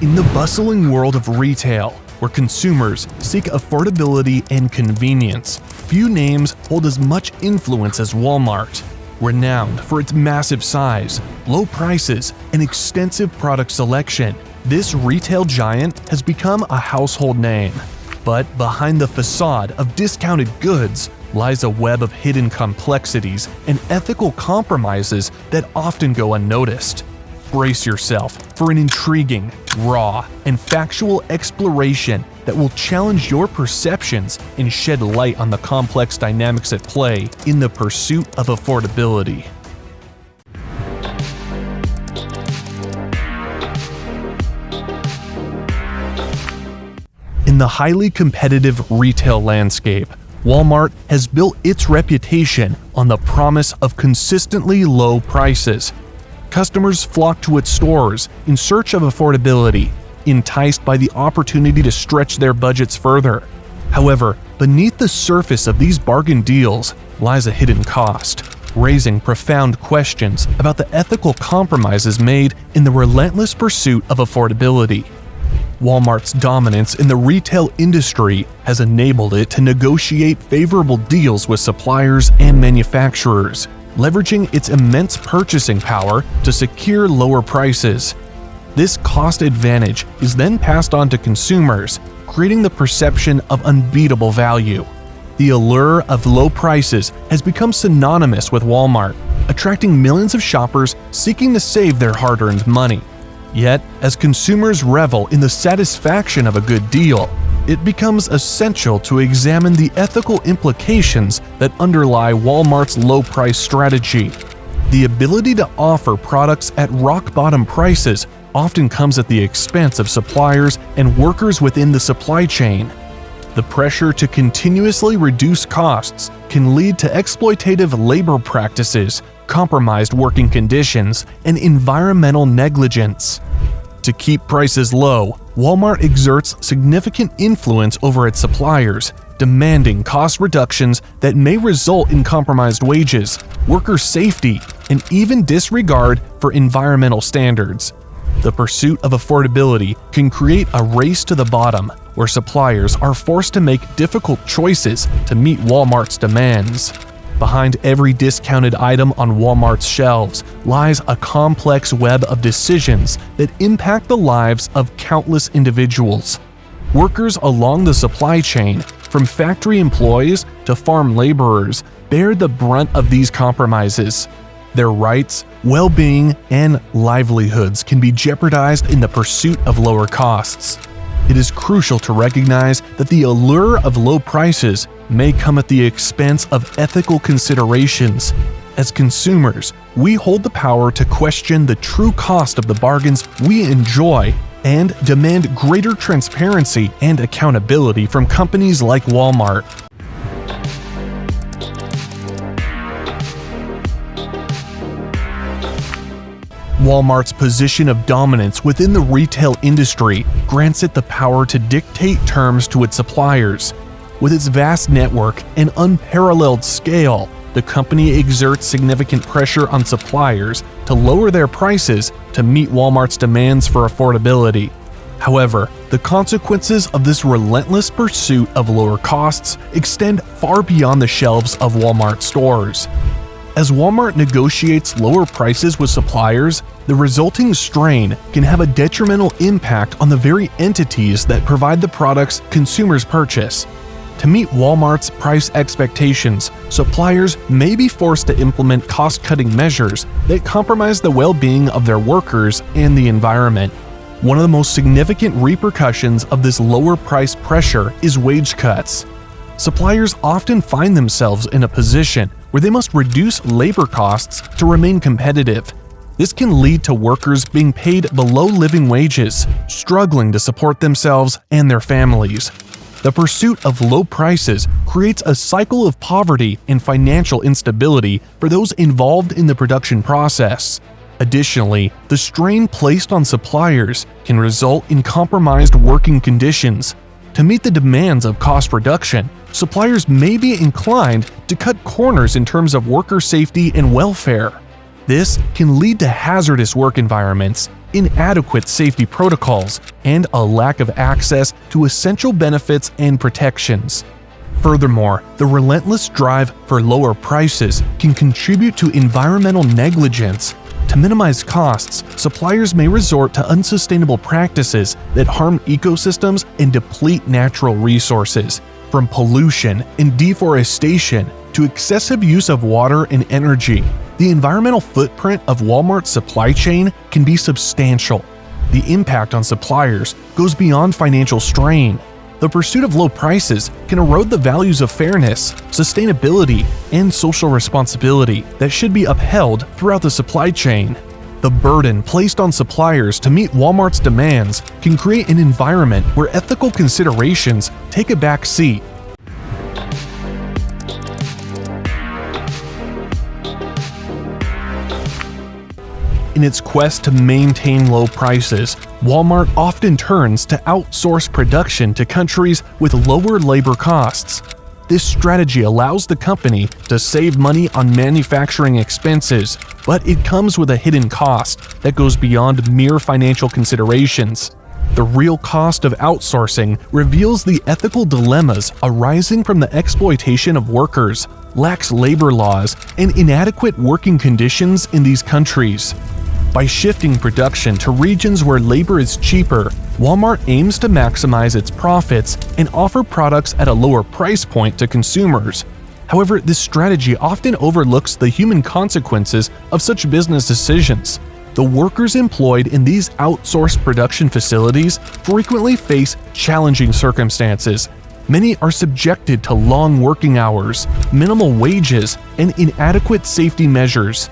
In the bustling world of retail, where consumers seek affordability and convenience, few names hold as much influence as Walmart. Renowned for its massive size, low prices, and extensive product selection, this retail giant has become a household name. But behind the facade of discounted goods lies a web of hidden complexities and ethical compromises that often go unnoticed. Brace yourself for an intriguing, raw, and factual exploration that will challenge your perceptions and shed light on the complex dynamics at play in the pursuit of affordability. In the highly competitive retail landscape, Walmart has built its reputation on the promise of consistently low prices. Customers flock to its stores in search of affordability, enticed by the opportunity to stretch their budgets further. However, beneath the surface of these bargain deals lies a hidden cost, raising profound questions about the ethical compromises made in the relentless pursuit of affordability. Walmart's dominance in the retail industry has enabled it to negotiate favorable deals with suppliers and manufacturers, leveraging its immense purchasing power to secure lower prices. This cost advantage is then passed on to consumers, creating the perception of unbeatable value. The allure of low prices has become synonymous with Walmart, attracting millions of shoppers seeking to save their hard-earned money. Yet, as consumers revel in the satisfaction of a good deal, it becomes essential to examine the ethical implications that underlie Walmart's low-price strategy. The ability to offer products at rock-bottom prices often comes at the expense of suppliers and workers within the supply chain. The pressure to continuously reduce costs can lead to exploitative labor practices, compromised working conditions, and environmental negligence. To keep prices low, Walmart exerts significant influence over its suppliers, demanding cost reductions that may result in compromised wages, worker safety, and even disregard for environmental standards. The pursuit of affordability can create a race to the bottom, where suppliers are forced to make difficult choices to meet Walmart's demands. Behind every discounted item on Walmart's shelves lies a complex web of decisions that impact the lives of countless individuals. Workers along the supply chain, from factory employees to farm laborers, bear the brunt of these compromises. Their rights, well-being, and livelihoods can be jeopardized in the pursuit of lower costs. It is crucial to recognize that the allure of low prices may come at the expense of ethical considerations. As consumers, we hold the power to question the true cost of the bargains we enjoy and demand greater transparency and accountability from companies like Walmart. Walmart's position of dominance within the retail industry grants it the power to dictate terms to its suppliers. With its vast network and unparalleled scale, the company exerts significant pressure on suppliers to lower their prices to meet Walmart's demands for affordability. However, the consequences of this relentless pursuit of lower costs extend far beyond the shelves of Walmart stores. As Walmart negotiates lower prices with suppliers, the resulting strain can have a detrimental impact on the very entities that provide the products consumers purchase. To meet Walmart's price expectations, suppliers may be forced to implement cost-cutting measures that compromise the well-being of their workers and the environment. One of the most significant repercussions of this lower price pressure is wage cuts. Suppliers often find themselves in a position where they must reduce labor costs to remain competitive. This can lead to workers being paid below living wages, struggling to support themselves and their families. The pursuit of low prices creates a cycle of poverty and financial instability for those involved in the production process. Additionally, the strain placed on suppliers can result in compromised working conditions. To meet the demands of cost reduction, suppliers may be inclined to cut corners in terms of worker safety and welfare. This can lead to hazardous work environments, inadequate safety protocols, and a lack of access to essential benefits and protections. Furthermore, the relentless drive for lower prices can contribute to environmental negligence. To minimize costs, suppliers may resort to unsustainable practices that harm ecosystems and deplete natural resources. From pollution and deforestation to excessive use of water and energy, the environmental footprint of Walmart's supply chain can be substantial. The impact on suppliers goes beyond financial strain. The pursuit of low prices can erode the values of fairness, sustainability, and social responsibility that should be upheld throughout the supply chain. The burden placed on suppliers to meet Walmart's demands can create an environment where ethical considerations take a back seat. In its quest to maintain low prices, Walmart often turns to outsource production to countries with lower labor costs. This strategy allows the company to save money on manufacturing expenses, but it comes with a hidden cost that goes beyond mere financial considerations. The real cost of outsourcing reveals the ethical dilemmas arising from the exploitation of workers, lax labor laws, and inadequate working conditions in these countries. By shifting production to regions where labor is cheaper, Walmart aims to maximize its profits and offer products at a lower price point to consumers. However, this strategy often overlooks the human consequences of such business decisions. The workers employed in these outsourced production facilities frequently face challenging circumstances. Many are subjected to long working hours, minimal wages, and inadequate safety measures.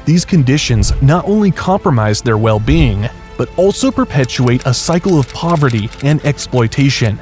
These conditions not only compromise their well-being, but also perpetuate a cycle of poverty and exploitation.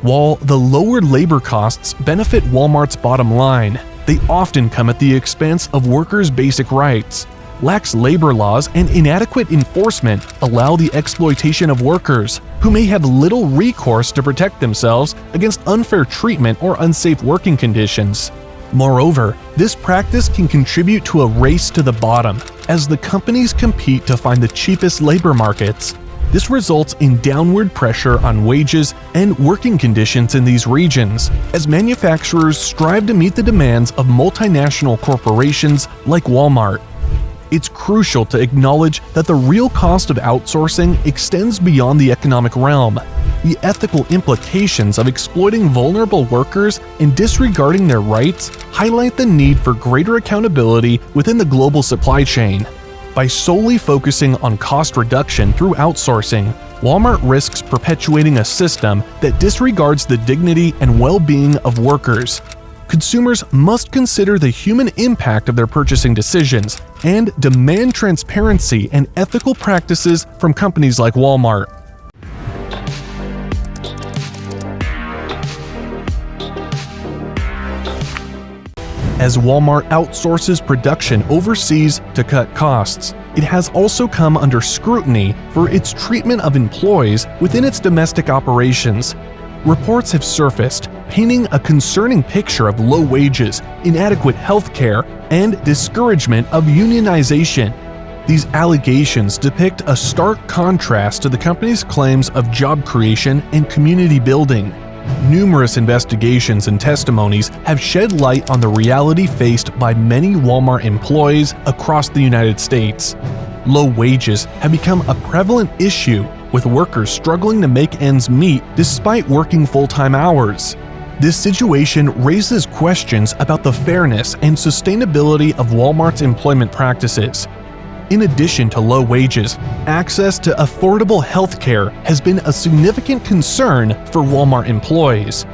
While the lower labor costs benefit Walmart's bottom line, they often come at the expense of workers' basic rights. Lax labor laws and inadequate enforcement allow the exploitation of workers, who may have little recourse to protect themselves against unfair treatment or unsafe working conditions. Moreover, this practice can contribute to a race to the bottom as the companies compete to find the cheapest labor markets. This results in downward pressure on wages and working conditions in these regions, as manufacturers strive to meet the demands of multinational corporations like Walmart. It's crucial to acknowledge that the real cost of outsourcing extends beyond the economic realm. The ethical implications of exploiting vulnerable workers and disregarding their rights highlight the need for greater accountability within the global supply chain. By solely focusing on cost reduction through outsourcing, Walmart risks perpetuating a system that disregards the dignity and well-being of workers. Consumers must consider the human impact of their purchasing decisions and demand transparency and ethical practices from companies like Walmart. As Walmart outsources production overseas to cut costs, it has also come under scrutiny for its treatment of employees within its domestic operations. Reports have surfaced painting a concerning picture of low wages, inadequate health care, and discouragement of unionization. These allegations depict a stark contrast to the company's claims of job creation and community building. Numerous investigations and testimonies have shed light on the reality faced by many Walmart employees across the United States. Low wages have become a prevalent issue, with workers struggling to make ends meet despite working full-time hours. This situation raises questions about the fairness and sustainability of Walmart's employment practices. In addition to low wages, access to affordable health care has been a significant concern for Walmart employees.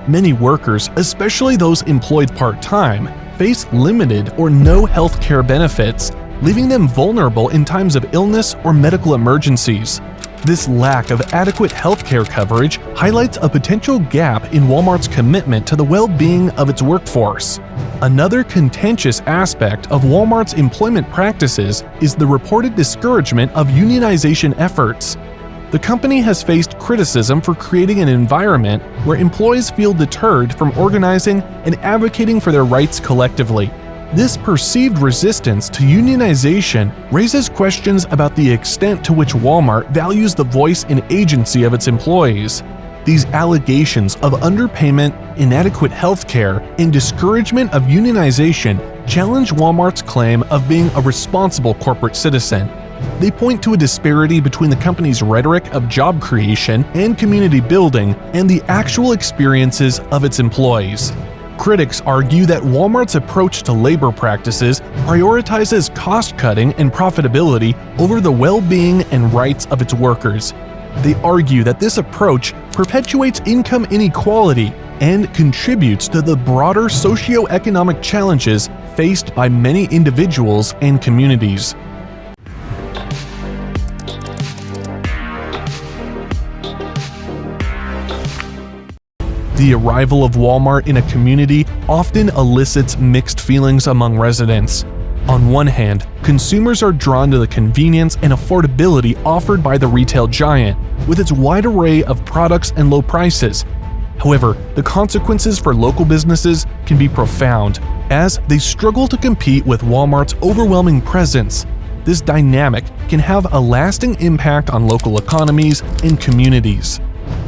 Many workers, especially those employed part-time, face limited or no health care benefits, leaving them vulnerable in times of illness or medical emergencies. This lack of adequate healthcare coverage highlights a potential gap in Walmart's commitment to the well-being of its workforce. Another contentious aspect of Walmart's employment practices is the reported discouragement of unionization efforts. The company has faced criticism for creating an environment where employees feel deterred from organizing and advocating for their rights collectively. This perceived resistance to unionization raises questions about the extent to which Walmart values the voice and agency of its employees. These allegations of underpayment, inadequate health care, and discouragement of unionization challenge Walmart's claim of being a responsible corporate citizen. They point to a disparity between the company's rhetoric of job creation and community building and the actual experiences of its employees. Critics argue that Walmart's approach to labor practices prioritizes cost-cutting and profitability over the well-being and rights of its workers. They argue that this approach perpetuates income inequality and contributes to the broader socioeconomic challenges faced by many individuals and communities. The arrival of Walmart in a community often elicits mixed feelings among residents. On one hand, consumers are drawn to the convenience and affordability offered by the retail giant, with its wide array of products and low prices. However, the consequences for local businesses can be profound, as they struggle to compete with Walmart's overwhelming presence. This dynamic can have a lasting impact on local economies and communities.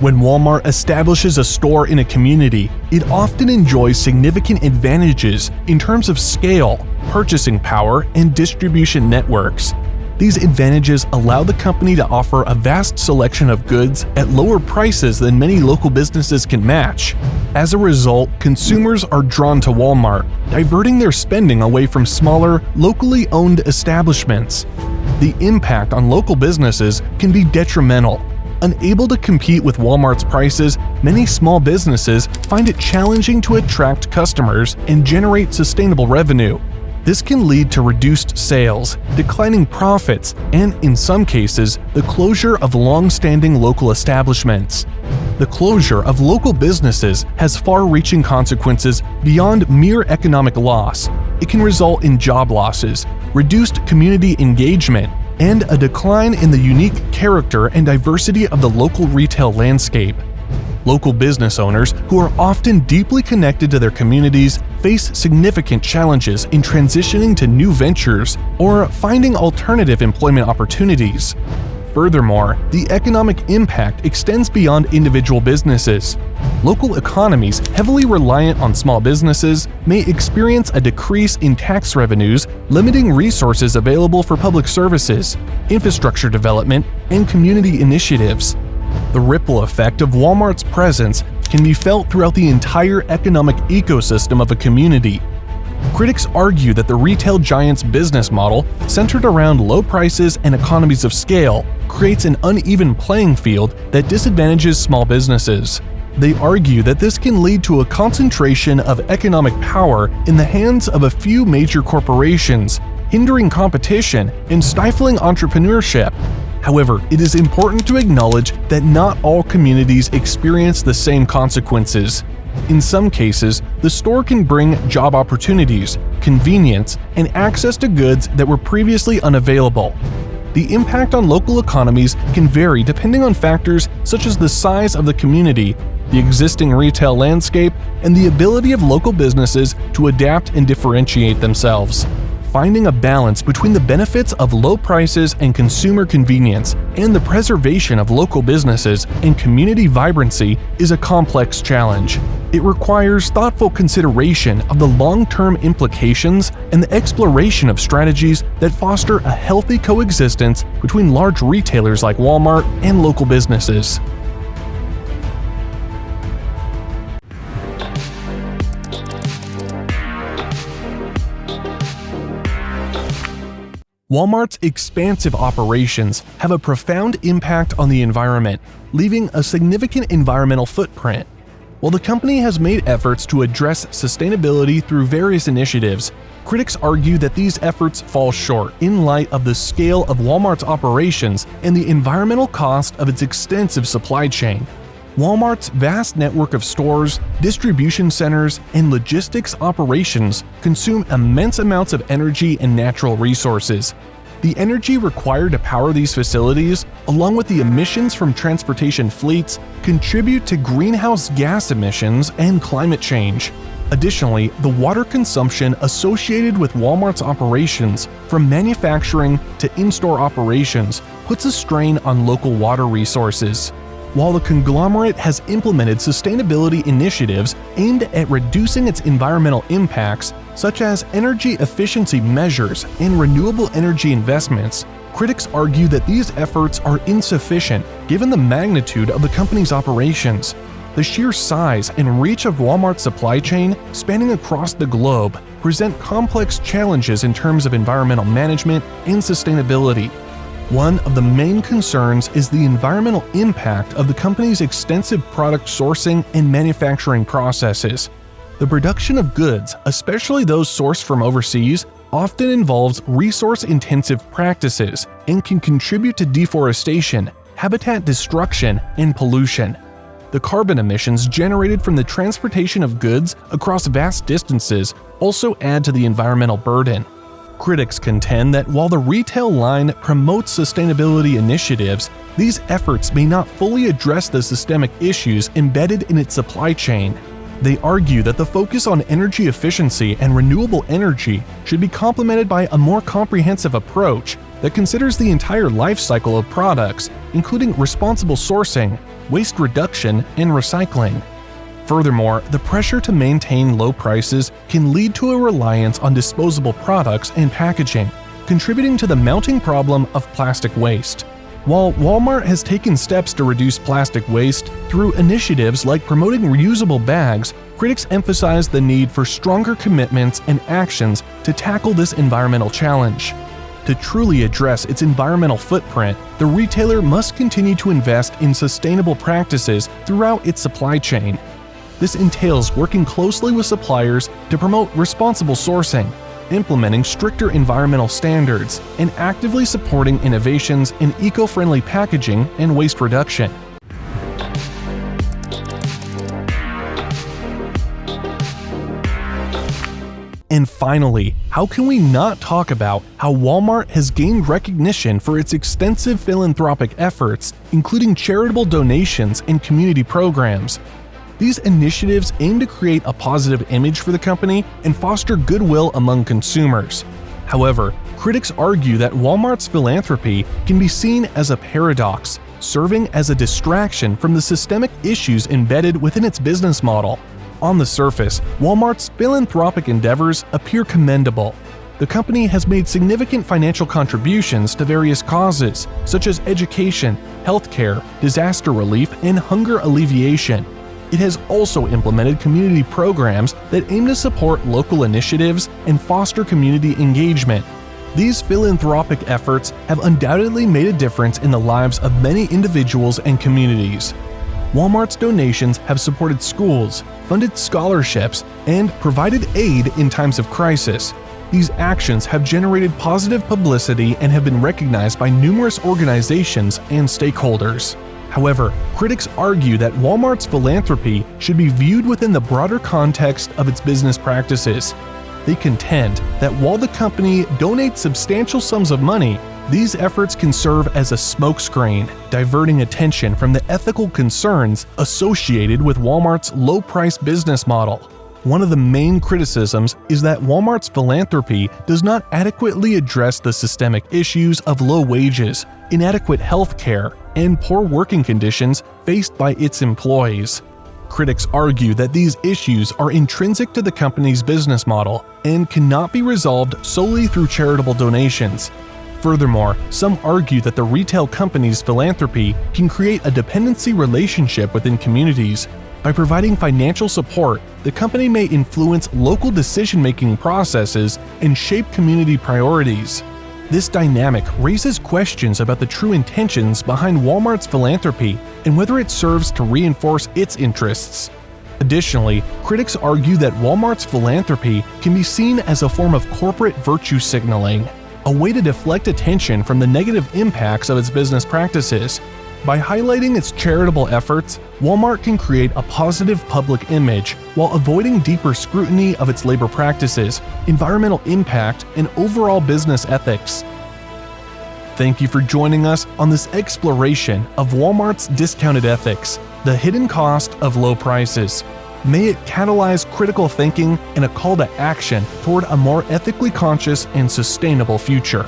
When Walmart establishes a store in a community, it often enjoys significant advantages in terms of scale, purchasing power, and distribution networks. These advantages allow the company to offer a vast selection of goods at lower prices than many local businesses can match. As a result, consumers are drawn to Walmart, diverting their spending away from smaller, locally owned establishments. The impact on local businesses can be detrimental. Unable to compete with Walmart's prices, many small businesses find it challenging to attract customers and generate sustainable revenue. This can lead to reduced sales, declining profits, and in some cases, the closure of long-standing local establishments. The closure of local businesses has far-reaching consequences beyond mere economic loss. It can result in job losses, reduced community engagement, and a decline in the unique character and diversity of the local retail landscape. Local business owners, who are often deeply connected to their communities, face significant challenges in transitioning to new ventures or finding alternative employment opportunities. Furthermore, the economic impact extends beyond individual businesses. Local economies heavily reliant on small businesses may experience a decrease in tax revenues, limiting resources available for public services, infrastructure development, and community initiatives. The ripple effect of Walmart's presence can be felt throughout the entire economic ecosystem of a community. Critics argue that the retail giant's business model, centered around low prices and economies of scale, creates an uneven playing field that disadvantages small businesses. They argue that this can lead to a concentration of economic power in the hands of a few major corporations, hindering competition and stifling entrepreneurship. However, it is important to acknowledge that not all communities experience the same consequences. In some cases, the store can bring job opportunities, convenience, and access to goods that were previously unavailable. The impact on local economies can vary depending on factors such as the size of the community, the existing retail landscape, and the ability of local businesses to adapt and differentiate themselves. Finding a balance between the benefits of low prices and consumer convenience and the preservation of local businesses and community vibrancy is a complex challenge. It requires thoughtful consideration of the long-term implications and the exploration of strategies that foster a healthy coexistence between large retailers like Walmart and local businesses. Walmart's expansive operations have a profound impact on the environment, leaving a significant environmental footprint. While the company has made efforts to address sustainability through various initiatives, critics argue that these efforts fall short in light of the scale of Walmart's operations and the environmental cost of its extensive supply chain. Walmart's vast network of stores, distribution centers, and logistics operations consume immense amounts of energy and natural resources. The energy required to power these facilities, along with the emissions from transportation fleets, contribute to greenhouse gas emissions and climate change. Additionally, the water consumption associated with Walmart's operations, from manufacturing to in-store operations, puts a strain on local water resources. While the conglomerate has implemented sustainability initiatives aimed at reducing its environmental impacts, such as energy efficiency measures and renewable energy investments, critics argue that these efforts are insufficient given the magnitude of the company's operations. The sheer size and reach of Walmart's supply chain, spanning across the globe, present complex challenges in terms of environmental management and sustainability. One of the main concerns is the environmental impact of the company's extensive product sourcing and manufacturing processes. The production of goods, especially those sourced from overseas, often involves resource-intensive practices and can contribute to deforestation, habitat destruction, and pollution. The carbon emissions generated from the transportation of goods across vast distances also add to the environmental burden. Critics contend that while the retail line promotes sustainability initiatives, these efforts may not fully address the systemic issues embedded in its supply chain. They argue that the focus on energy efficiency and renewable energy should be complemented by a more comprehensive approach that considers the entire life cycle of products, including responsible sourcing, waste reduction, and recycling. Furthermore, the pressure to maintain low prices can lead to a reliance on disposable products and packaging, contributing to the mounting problem of plastic waste. While Walmart has taken steps to reduce plastic waste through initiatives like promoting reusable bags, critics emphasize the need for stronger commitments and actions to tackle this environmental challenge. To truly address its environmental footprint, the retailer must continue to invest in sustainable practices throughout its supply chain. This entails working closely with suppliers to promote responsible sourcing, implementing stricter environmental standards, and actively supporting innovations in eco-friendly packaging and waste reduction. And finally, how can we not talk about how Walmart has gained recognition for its extensive philanthropic efforts, including charitable donations and community programs? These initiatives aim to create a positive image for the company and foster goodwill among consumers. However, critics argue that Walmart's philanthropy can be seen as a paradox, serving as a distraction from the systemic issues embedded within its business model. On the surface, Walmart's philanthropic endeavors appear commendable. The company has made significant financial contributions to various causes, such as education, healthcare, disaster relief, and hunger alleviation. It has also implemented community programs that aim to support local initiatives and foster community engagement. These philanthropic efforts have undoubtedly made a difference in the lives of many individuals and communities. Walmart's donations have supported schools, funded scholarships, and provided aid in times of crisis. These actions have generated positive publicity and have been recognized by numerous organizations and stakeholders. However, critics argue that Walmart's philanthropy should be viewed within the broader context of its business practices. They contend that while the company donates substantial sums of money, these efforts can serve as a smokescreen, diverting attention from the ethical concerns associated with Walmart's low-price business model. One of the main criticisms is that Walmart's philanthropy does not adequately address the systemic issues of low wages, inadequate health care, and poor working conditions faced by its employees. Critics argue that these issues are intrinsic to the company's business model and cannot be resolved solely through charitable donations. Furthermore, some argue that the retail company's philanthropy can create a dependency relationship within communities. By providing financial support, the company may influence local decision-making processes and shape community priorities. This dynamic raises questions about the true intentions behind Walmart's philanthropy and whether it serves to reinforce its interests. Additionally, critics argue that Walmart's philanthropy can be seen as a form of corporate virtue signaling, a way to deflect attention from the negative impacts of its business practices. By highlighting its charitable efforts, Walmart can create a positive public image while avoiding deeper scrutiny of its labor practices, environmental impact, and overall business ethics. Thank you for joining us on this exploration of Walmart's discounted ethics, the hidden cost of low prices. May it catalyze critical thinking and a call to action toward a more ethically conscious and sustainable future.